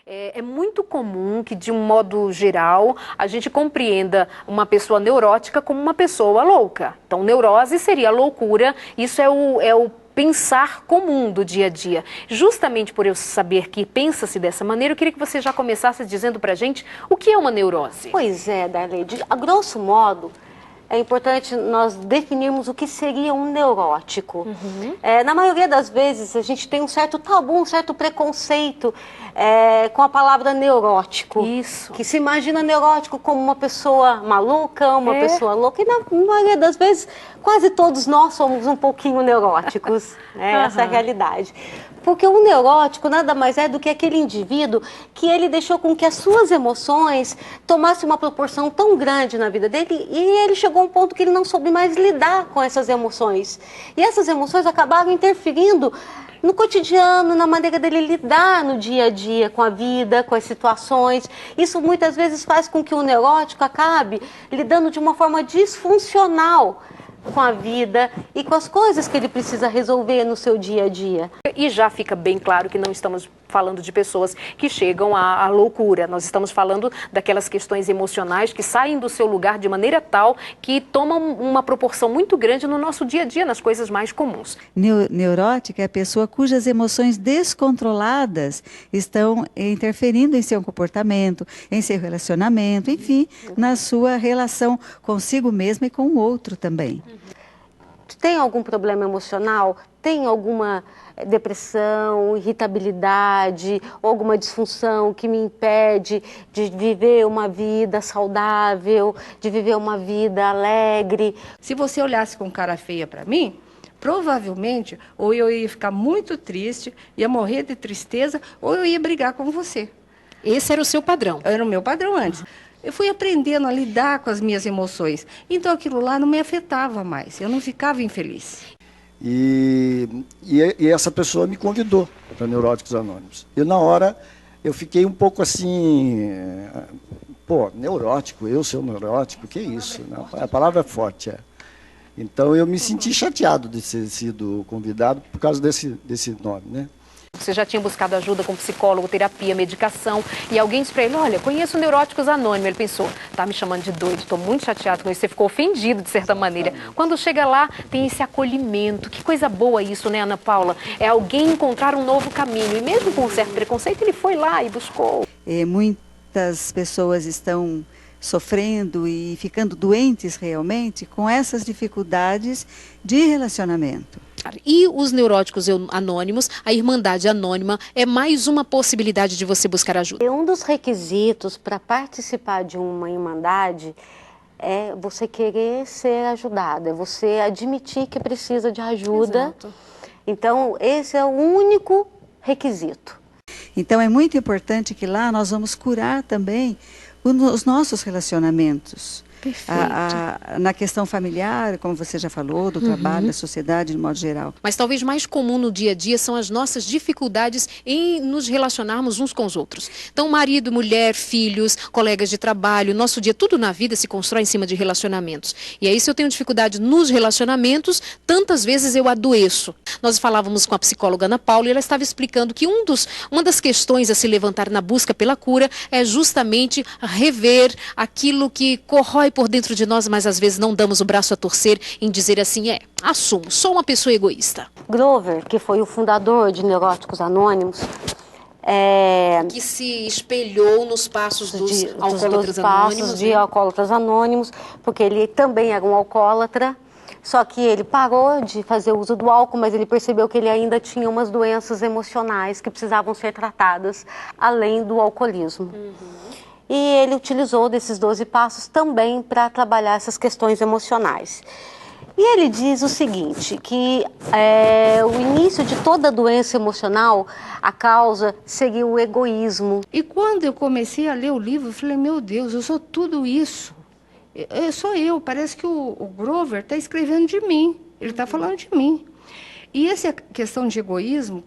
É muito comum que, de um modo geral, a gente compreenda uma pessoa neurótica como uma pessoa louca. Então, neurose seria loucura, isso é o pensar comum do dia a dia. Justamente por eu saber que pensa-se dessa maneira, eu queria que você já começasse dizendo pra gente o que é uma neurose. Pois é, Darlene, a grosso modo, é importante nós definirmos o que seria um neurótico. Na maioria das vezes, a gente tem um certo tabu, um certo preconceito com a palavra neurótico. Isso. Que se imagina neurótico como uma pessoa maluca, uma pessoa louca. E na maioria das vezes, quase todos nós somos um pouquinho neuróticos. Essa é a realidade. Porque o neurótico nada mais é do que aquele indivíduo que ele deixou com que as suas emoções tomassem uma proporção tão grande na vida dele e ele chegou a um ponto que ele não soube mais lidar com essas emoções. E essas emoções acabaram interferindo no cotidiano, na maneira dele lidar no dia a dia com a vida, com as situações. Isso muitas vezes faz com que o neurótico acabe lidando de uma forma disfuncional com a vida e com as coisas que ele precisa resolver no seu dia a dia. E já fica bem claro que não estamos falando de pessoas que chegam à loucura. Nós estamos falando daquelas questões emocionais que saem do seu lugar de maneira tal que tomam uma proporção muito grande no nosso dia a dia, nas coisas mais comuns. Neurótica é a pessoa cujas emoções descontroladas estão interferindo em seu comportamento, em seu relacionamento, enfim, na sua relação consigo mesma e com o outro também. Tem algum problema emocional? Tem alguma depressão, irritabilidade, alguma disfunção que me impede de viver uma vida saudável, de viver uma vida alegre? Se você olhasse com cara feia para mim, provavelmente ou eu ia ficar muito triste, ia morrer de tristeza, ou eu ia brigar com você. Esse era o seu padrão? Era o meu padrão antes. Eu fui aprendendo a lidar com as minhas emoções. Então aquilo lá não me afetava mais, eu não ficava infeliz. E essa pessoa me convidou para Neuróticos Anônimos. E na hora eu fiquei um pouco assim, pô, neurótico, eu sou neurótico, que isso? Não, a palavra é forte, Então eu me senti chateado de ter sido convidado por causa desse nome, né? Você já tinha buscado ajuda com psicólogo, terapia, medicação, e alguém disse para ele, olha, conheço Neuróticos Anônimos. Ele pensou, tá me chamando de doido, estou muito chateado com isso. Você ficou ofendido, de certa maneira. Quando chega lá, tem esse acolhimento. Que coisa boa isso, né, Ana Paula? É alguém encontrar um novo caminho. E mesmo com um certo preconceito, ele foi lá e buscou. Muitas pessoas estão sofrendo e ficando doentes realmente com essas dificuldades de relacionamento. E os Neuróticos Anônimos, a Irmandade Anônima, é mais uma possibilidade de você buscar ajuda. Um dos requisitos para participar de uma irmandade é você querer ser ajudado, é você admitir que precisa de ajuda. Exato. Então, esse é o único requisito. Então, é muito importante que lá nós vamos curar também os nossos relacionamentos. Na questão familiar, como você já falou, do trabalho, da sociedade de modo geral. Mas talvez mais comum no dia a dia são as nossas dificuldades em nos relacionarmos uns com os outros. Então, marido, mulher, filhos, colegas de trabalho, nosso dia, tudo na vida se constrói em cima de relacionamentos. E aí, se eu tenho dificuldade nos relacionamentos, tantas vezes eu adoeço. Nós falávamos com a psicóloga Ana Paula e ela estava explicando que uma das questões a se levantar na busca pela cura é justamente rever aquilo que corrói por dentro de nós, mas às vezes não damos o braço a torcer em dizer assim, assumo, sou uma pessoa egoísta. Grover, que foi o fundador de Neuróticos Anônimos, que se espelhou nos passos dos alcoólatras anônimos. De alcoólatras anônimos, porque ele também era um alcoólatra, só que ele parou de fazer uso do álcool, mas ele percebeu que ele ainda tinha umas doenças emocionais que precisavam ser tratadas, além do alcoolismo. E ele utilizou desses 12 passos também para trabalhar essas questões emocionais. E ele diz o seguinte, que o início de toda doença emocional, a causa seria o egoísmo. E quando eu comecei a ler o livro, eu falei, meu Deus, eu sou tudo isso. Sou eu, parece que o Grover está escrevendo de mim, ele está falando de mim. E essa questão de egoísmo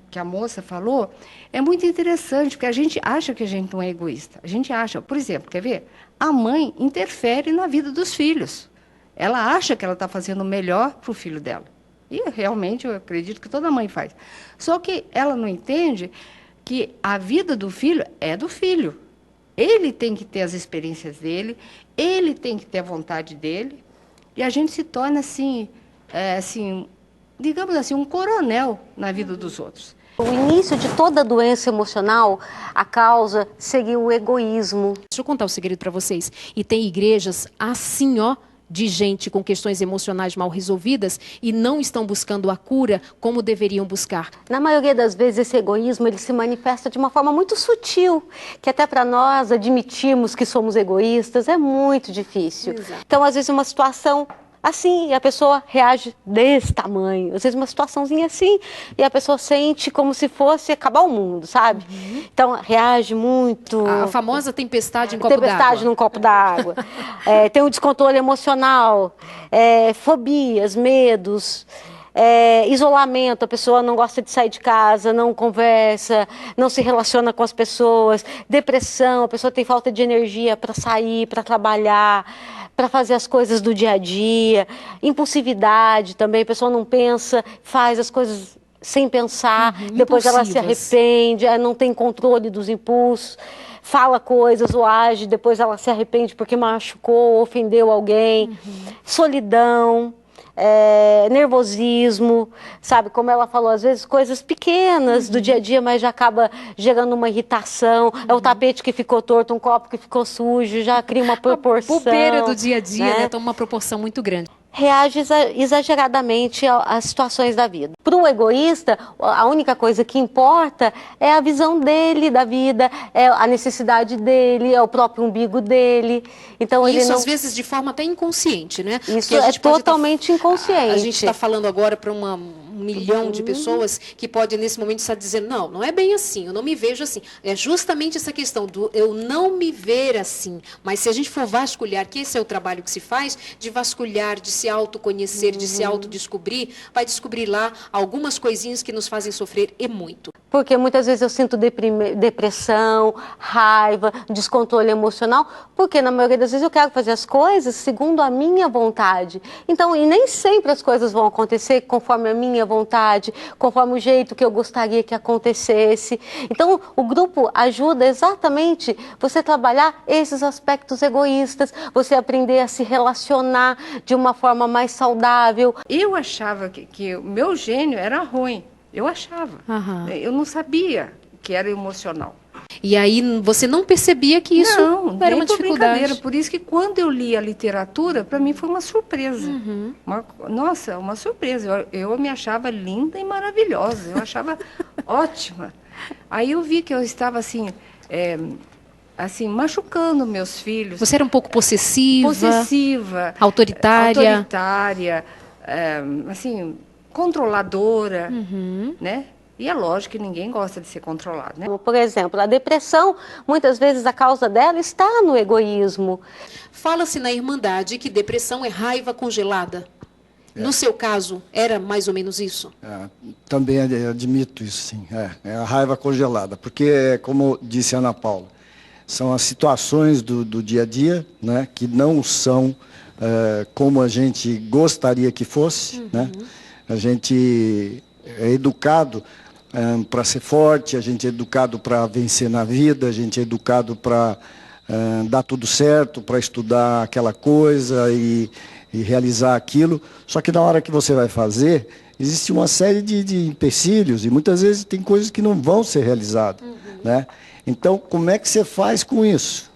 que a moça falou é muito interessante, porque a gente acha que a gente não é egoísta. A gente acha, por exemplo, quer ver? A mãe interfere na vida dos filhos. Ela acha que ela está fazendo o melhor para o filho dela. E realmente eu acredito que toda mãe faz. Só que ela não entende que a vida do filho é do filho. Ele tem que ter as experiências dele, ele tem que ter a vontade dele, e a gente se torna assim, digamos assim, um coronel na vida dos outros. O início de toda doença emocional, a causa seria o egoísmo. Deixa eu contar um segredo para vocês. E tem igrejas assim, ó, de gente com questões emocionais mal resolvidas e não estão buscando a cura como deveriam buscar. Na maioria das vezes, esse egoísmo ele se manifesta de uma forma muito sutil, que até para nós admitirmos que somos egoístas é muito difícil. Exato. Então, às vezes, uma situação assim, e a pessoa reage desse tamanho. Às vezes uma situaçãozinha assim, e a pessoa sente como se fosse acabar o mundo, sabe? Então, reage muito. A famosa tempestade em copo d'água. Tempestade num copo d'água. Tem um descontrole emocional, fobias, medos. Isolamento, a pessoa não gosta de sair de casa, não conversa, não se relaciona com as pessoas, depressão, a pessoa tem falta de energia para sair, para trabalhar, para fazer as coisas do dia a dia, impulsividade também, a pessoa não pensa, faz as coisas sem pensar, depois ela se arrepende, não tem controle dos impulsos, fala coisas ou age, depois ela se arrepende porque machucou, ofendeu alguém, solidão. Nervosismo, sabe, como ela falou, às vezes coisas pequenas do dia a dia, mas já acaba gerando uma irritação, é o tapete que ficou torto, um copo que ficou sujo, já cria uma proporção. A bobeira do dia a dia, né? Toma uma proporção muito grande. Reage exageradamente às situações da vida. Para o egoísta, a única coisa que importa é a visão dele da vida, é a necessidade dele, é o próprio umbigo dele. Então, isso, ele não... às vezes, de forma até inconsciente, né? Isso é totalmente inconsciente. A gente está falando agora para um milhão de pessoas que pode, nesse momento, estar dizendo, não é bem assim, eu não me vejo assim. É justamente essa questão do eu não me ver assim. Mas se a gente for vasculhar, que esse é o trabalho que se faz, de vasculhar, de se autoconhecer, de se autodescobrir, vai descobrir lá algumas coisinhas que nos fazem sofrer e muito. Porque muitas vezes eu sinto depressão, raiva, descontrole emocional, porque na maioria das vezes eu quero fazer as coisas segundo a minha vontade. Então, e nem sempre as coisas vão acontecer conforme a minha vontade, conforme o jeito que eu gostaria que acontecesse. Então, o grupo ajuda exatamente você trabalhar esses aspectos egoístas, você aprender a se relacionar de uma forma mais saudável. Eu achava que o meu gênio era ruim. Eu achava. Eu não sabia que era emocional. E aí você não percebia que isso era uma dificuldade. Por isso que quando eu li a literatura, para mim foi uma surpresa. Uma surpresa. Eu me achava linda e maravilhosa. Eu achava ótima. Aí eu vi que eu estava assim machucando meus filhos. Você era um pouco possessiva. Autoritária. Controladora, né? E é lógico que ninguém gosta de ser controlado, né? Por exemplo, a depressão, muitas vezes a causa dela está no egoísmo. Fala-se na Irmandade que depressão é raiva congelada. No seu caso, era mais ou menos isso? Também admito isso, sim. É a raiva congelada, porque, como disse a Ana Paula, são as situações do dia a dia, né, que não são como a gente gostaria que fosse, né? A gente é educado para ser forte, a gente é educado para vencer na vida, a gente é educado para dar tudo certo, para estudar aquela coisa e realizar aquilo. Só que na hora que você vai fazer, existe uma série de empecilhos e muitas vezes tem coisas que não vão ser realizadas, né? Então, como é que você faz com isso?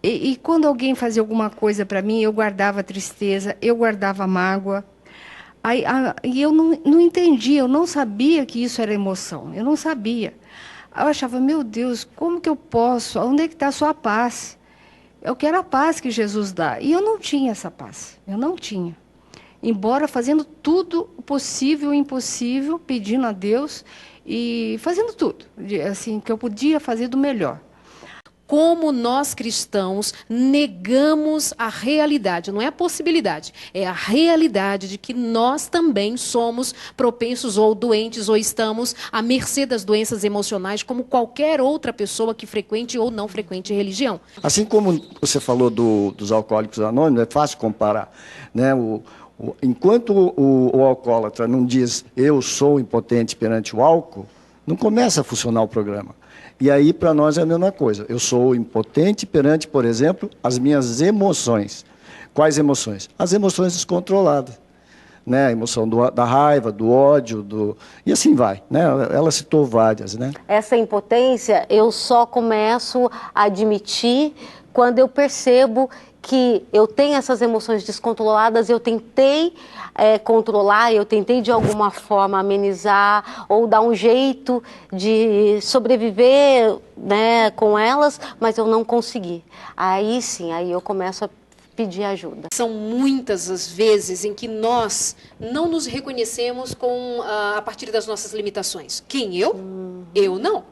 E quando alguém fazia alguma coisa para mim, eu guardava tristeza, eu guardava mágoa. E eu não entendia, eu não sabia que isso era emoção, eu não sabia. Eu achava, meu Deus, como que eu posso? Onde é que está a sua paz? Eu quero a paz que Jesus dá. E eu não tinha essa paz, eu não tinha. Embora fazendo tudo o possível e impossível, pedindo a Deus e fazendo tudo, assim, que eu podia fazer do melhor. Como nós cristãos negamos a realidade, não é a possibilidade, é a realidade de que nós também somos propensos ou doentes ou estamos à mercê das doenças emocionais como qualquer outra pessoa que frequente ou não frequente religião. Assim como você falou dos alcoólicos anônimos, é fácil comparar, né? Enquanto o alcoólatra não diz eu sou impotente perante o álcool, não começa a funcionar o programa. E aí, para nós, é a mesma coisa. Eu sou impotente perante, por exemplo, as minhas emoções. Quais emoções? As emoções descontroladas. Né? A emoção da raiva, do ódio, e assim vai. Né? Ela citou várias. Né? Essa impotência eu só começo a admitir quando eu percebo que eu tenho essas emoções descontroladas, eu tentei controlar, eu tentei de alguma forma amenizar ou dar um jeito de sobreviver, né, com elas, mas eu não consegui. Aí sim, aí eu começo a pedir ajuda. São muitas as vezes em que nós não nos reconhecemos a partir das nossas limitações. Quem eu? Eu não.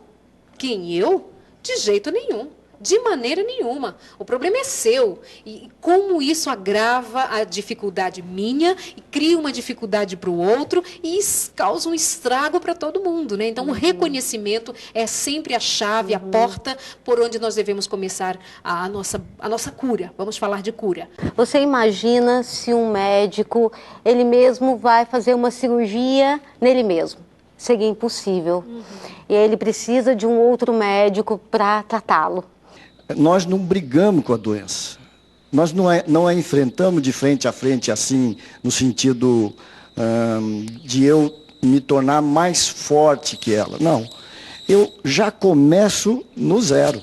Quem eu? De jeito nenhum. De maneira nenhuma. O problema é seu. E como isso agrava a dificuldade minha, e cria uma dificuldade para o outro e causa um estrago para todo mundo. Né? Então, o reconhecimento é sempre a chave, a porta por onde nós devemos começar a nossa cura. Vamos falar de cura. Você imagina se um médico, ele mesmo vai fazer uma cirurgia nele mesmo. Seria impossível. E ele precisa de um outro médico para tratá-lo. Nós não brigamos com a doença. Nós não a enfrentamos de frente a frente, assim, no sentido de eu me tornar mais forte que ela. Não. Eu já começo no zero.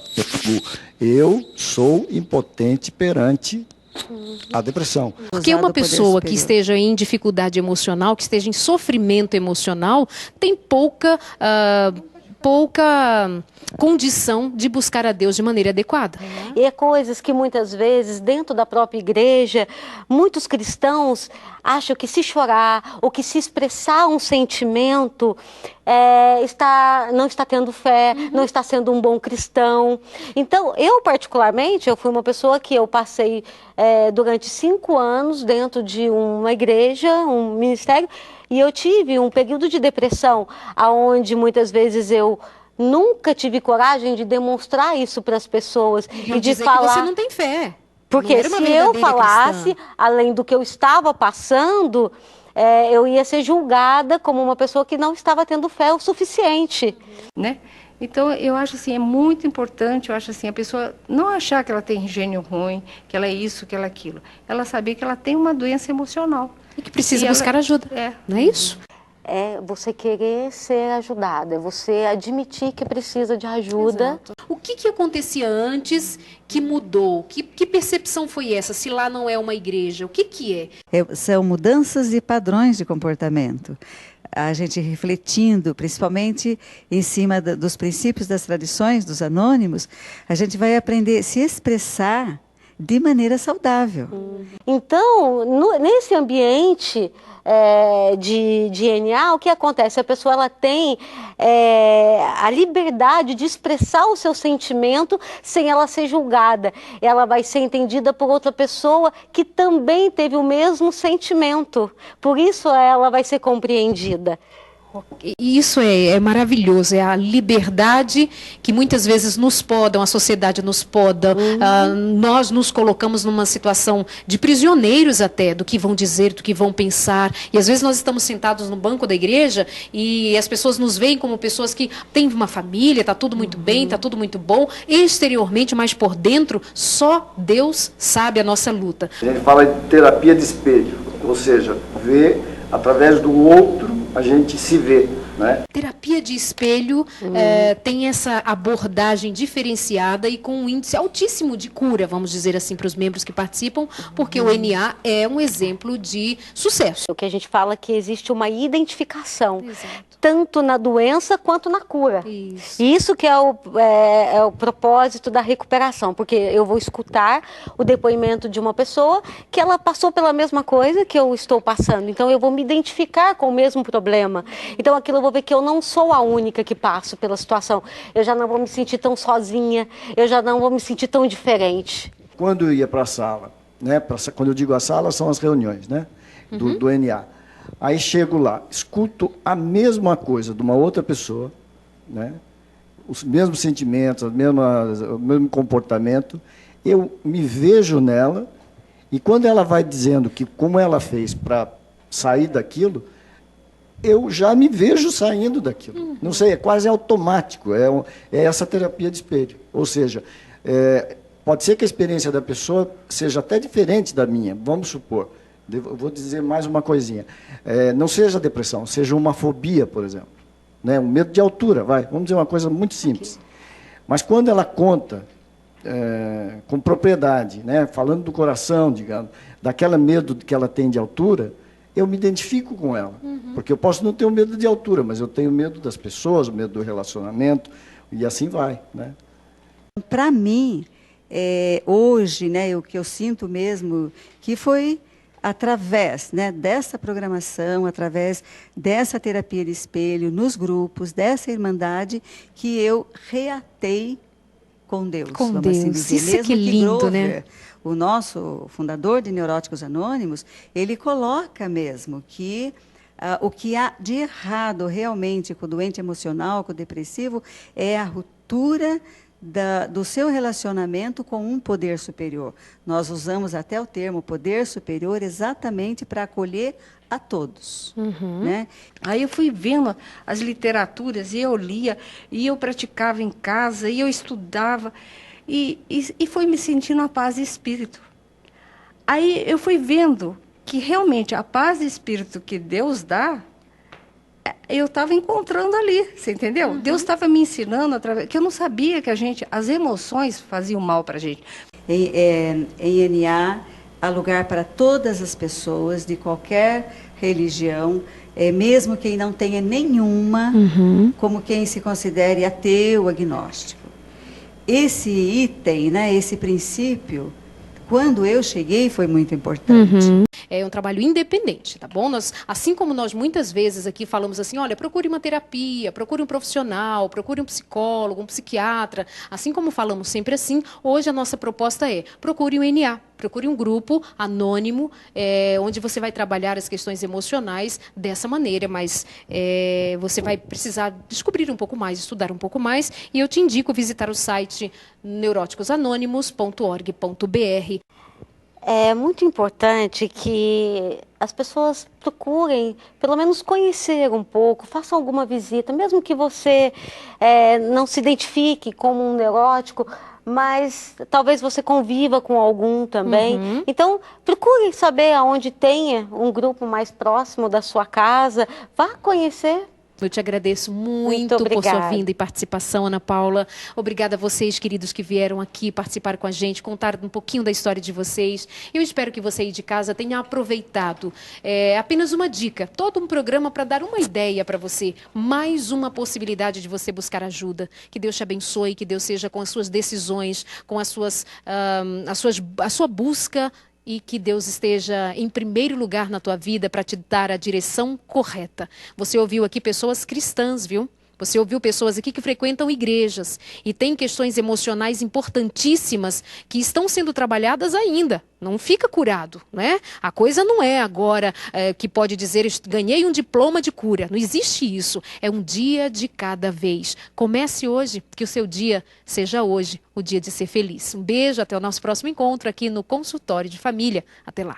Eu sou impotente perante a depressão. Porque uma pessoa que esteja em dificuldade emocional, que esteja em sofrimento emocional, tem pouca condição de buscar a Deus de maneira adequada. E é coisas que muitas vezes, dentro da própria igreja, muitos cristãos acham que se chorar ou que se expressar um sentimento não está tendo fé, não está sendo um bom cristão. Então, eu particularmente, eu fui uma pessoa que eu passei durante 5 anos dentro de uma igreja, um ministério, e eu tive um período de depressão, onde muitas vezes eu nunca tive coragem de demonstrar isso para as pessoas e de falar que você não tem fé. Porque se eu falasse, além do que eu estava passando, eu ia ser julgada como uma pessoa que não estava tendo fé o suficiente. Né? Então, eu acho assim, é muito importante, eu acho assim, a pessoa não achar que ela tem gênio ruim, que ela é isso, que ela é aquilo. Ela saber que ela tem uma doença emocional. E que precisa buscar ajuda. Não é isso? É você querer ser ajudada, é você admitir que precisa de ajuda. Exato. O que acontecia antes que mudou? Que percepção foi essa? Se lá não é uma igreja, o que é? São mudanças de padrões de comportamento. A gente refletindo, principalmente em cima dos princípios das tradições dos anônimos, a gente vai aprender a se expressar de maneira saudável. Então, nesse ambiente de NA, o que acontece? A pessoa ela tem a liberdade de expressar o seu sentimento sem ela ser julgada. Ela vai ser entendida por outra pessoa que também teve o mesmo sentimento. Por isso ela vai ser compreendida. Isso é maravilhoso, é a liberdade que muitas vezes nos podam, a sociedade nos poda, nós nos colocamos numa situação de prisioneiros até, do que vão dizer, do que vão pensar, e às vezes nós estamos sentados no banco da igreja e as pessoas nos veem como pessoas que têm uma família, está tudo muito bem, está tudo muito bom, exteriormente, mas por dentro, só Deus sabe a nossa luta. A gente fala de terapia de espelho, ou seja, ver através do outro, a gente se vê, né? Terapia de espelho tem essa abordagem diferenciada e com um índice altíssimo de cura, vamos dizer assim, para os membros que participam, porque o NA é um exemplo de sucesso. O que a gente fala que existe uma identificação, tanto na doença quanto na cura. Isso que é o propósito da recuperação, porque eu vou escutar o depoimento de uma pessoa que ela passou pela mesma coisa que eu estou passando, então eu vou me identificar com o mesmo problema. Então aquilo eu vou ver que eu não sou a única que passo pela situação. Eu já não vou me sentir tão sozinha, eu já não vou me sentir tão diferente. Quando eu ia para a sala, né, quando eu digo a sala, são as reuniões, né, do NA. Aí chego lá, escuto a mesma coisa de uma outra pessoa, né, os mesmos sentimentos, o mesmo comportamento, eu me vejo nela, e quando ela vai dizendo que como ela fez para sair daquilo, eu já me vejo saindo daquilo. Não sei, é quase automático. É essa terapia de espelho. Ou seja, pode ser que a experiência da pessoa seja até diferente da minha, vamos supor. Eu vou dizer mais uma coisinha. Não seja depressão, seja uma fobia, por exemplo. Né? Um medo de altura, vamos dizer uma coisa muito simples. Mas quando ela conta com propriedade, né? Falando do coração, digamos, daquele medo que ela tem de altura, eu me identifico com ela. Porque eu posso não ter o medo de altura, mas eu tenho medo das pessoas, o medo do relacionamento, e assim vai. Né? Para mim, hoje, né, o que eu sinto mesmo, que foi através, né, dessa programação, através dessa terapia de espelho, nos grupos, dessa irmandade, que eu reatei com Deus. Com vamos Deus, assim dizer. isso Mesmo que lindo, Grover, né? O nosso fundador de Neuróticos Anônimos, ele coloca mesmo que o que há de errado realmente com o doente emocional, com o depressivo, é a ruptura do seu relacionamento com um poder superior. Nós usamos até o termo poder superior exatamente para acolher a todos. Né? Aí eu fui vendo as literaturas, e eu lia, e eu praticava em casa, e eu estudava, e foi me sentindo a paz de espírito. Aí eu fui vendo que realmente a paz de espírito que Deus dá, eu estava encontrando ali, você entendeu? Deus estava me ensinando, que eu não sabia que as emoções faziam mal para a gente. Em NA, há lugar para todas as pessoas, de qualquer religião, mesmo quem não tenha nenhuma, como quem se considere ateu, agnóstico. Esse item, né, esse princípio, quando eu cheguei, foi muito importante. É um trabalho independente, tá bom? Assim como nós muitas vezes aqui falamos assim, olha, procure uma terapia, procure um profissional, procure um psicólogo, um psiquiatra, assim como falamos sempre assim, hoje a nossa proposta é, procure um NA, procure um grupo anônimo, onde você vai trabalhar as questões emocionais dessa maneira, mas você vai precisar descobrir um pouco mais, estudar um pouco mais, e eu te indico visitar o site neuróticosanônimos.org.br. É muito importante que as pessoas procurem, pelo menos, conhecer um pouco, façam alguma visita, mesmo que você não se identifique como um neurótico, mas talvez você conviva com algum também. Então, procure saber aonde tenha um grupo mais próximo da sua casa, vá conhecer. Eu te agradeço muito por sua vinda e participação, Ana Paula. Obrigada a vocês, queridos, que vieram aqui participar com a gente, contar um pouquinho da história de vocês. Eu espero que você aí de casa tenha aproveitado. Apenas uma dica, todo um programa para dar uma ideia para você, mais uma possibilidade de você buscar ajuda. Que Deus te abençoe, que Deus seja com as suas decisões, com a sua busca, e que Deus esteja em primeiro lugar na tua vida para te dar a direção correta. Você ouviu aqui pessoas cristãs, viu? Você ouviu pessoas aqui que frequentam igrejas e têm questões emocionais importantíssimas que estão sendo trabalhadas ainda. Não fica curado, né? A coisa não é agora que pode dizer, ganhei um diploma de cura. Não existe isso. É um dia de cada vez. Comece hoje, que o seu dia seja hoje o dia de ser feliz. Um beijo, até o nosso próximo encontro aqui no Consultório de Família. Até lá.